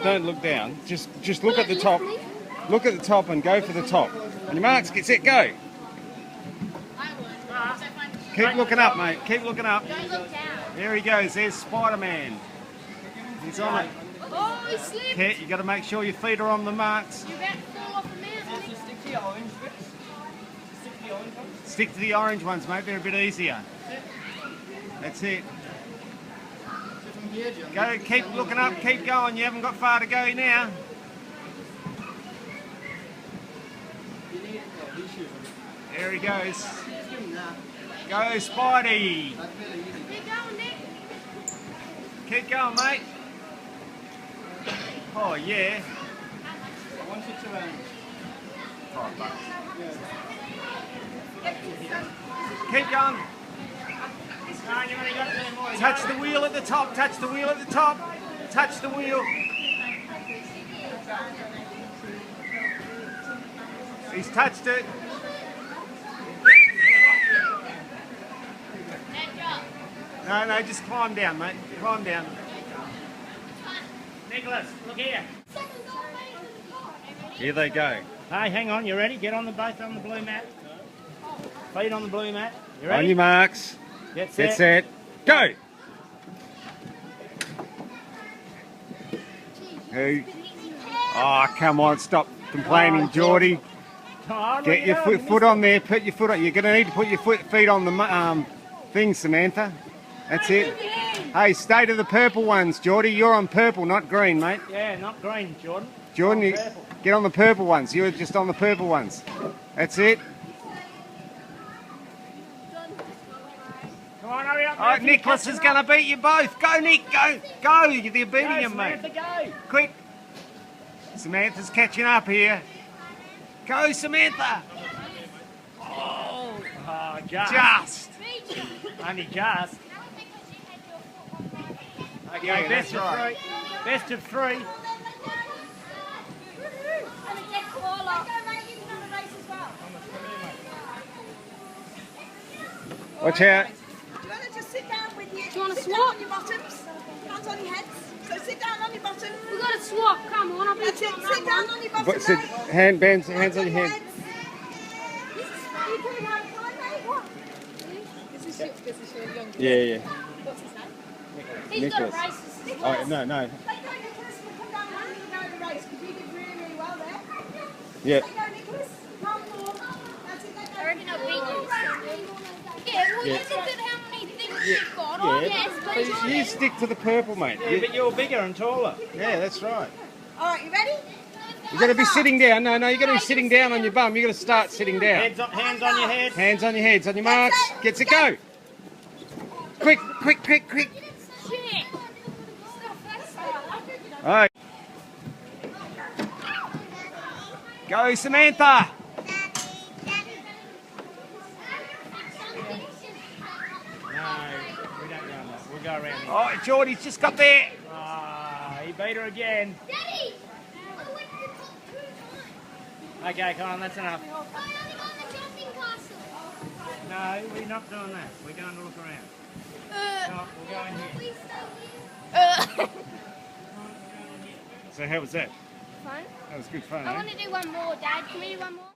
don't look down. Just look at the top. Look at the top and go for the top. On your marks, get set, go. Keep looking up, mate. Keep looking up. There he goes. There's Spider-Man. He's on it. Oh, he slipped. You got to make sure your feet are on the marks. You're about to fall off the mountain. Stick to your orange bits. Stick to the orange ones. Stick to the orange ones, mate. They're a bit easier. That's it. Go. Keep looking up. Keep going. You haven't got far to go now. There he goes. Go, Spidey. Keep going, Nick. Keep going, mate. Oh, yeah. I want you to $5. Keep going. Touch the wheel at the top. Touch the wheel at the top. Touch the wheel. He's touched it. No, just climb down, mate. Climb down. Nicholas, look here. Here they go. Hey, hang on, you ready? Get on both on the blue mat. Feet on the blue mat. You ready? On your marks. Get set. Get set. Go! Who? Oh, come on, stop complaining, Geordie. Get your foot on there, put your foot on. You're going to need to put your feet on the thing, Samantha. That's it. Hey, stay to the purple ones, Geordie. You're on purple, not green, mate. Yeah, not green, Jordan. Jordan, you get on the purple ones. You're just on the purple ones. That's it. Come on, hurry up. All right, Nicholas is going to beat you both. Go, Nick, go. Go, you're beating him, mate. Go. Quick. Samantha's catching up here. Go, Samantha. Oh, just. Just. Only just. Okay, best of three. Best of three. Watch out. Do you want to just sit down with you? Do you want to sit swap? down on your bottoms, hands on your heads. So sit down on your bottom. We've got to swap. Come on, I'll be That's it. Sit down on your bottom. Sit, hands on your head. Are you coming out of time, mate? What? This is your youngest. Yeah. What's his name? He's Nicholas. got races. Oh, no. They don't Nicholas will come down and you know the race because you did really well there. Yeah. They go, Nicholas. One more. That's it. They go. I reckon I'll beat you. Yeah, well, you look at how many things you've got. Oh, yes, but You stick to the purple, mate. Yeah, but you're bigger and taller. Yeah, that's right. All right, you ready? You've got to be sitting down. No, you've got to be sitting down on your bum. You've got to start sitting down. Hands on your head. Hands on your heads, on your marks. Get to go. Quick. Shit. All right. Go, Samantha. No, we don't go on that. We'll go around here. Oh, Geordie's just got there. He beat her again. Daddy! Okay, come on, that's enough. I only got the jumping castle. No, we're not doing that. We're going to look around. No, we'll go in here. Please stay here. So how was that? Fun. That was good fun, I eh? want to do one more, Dad. Can we do one more?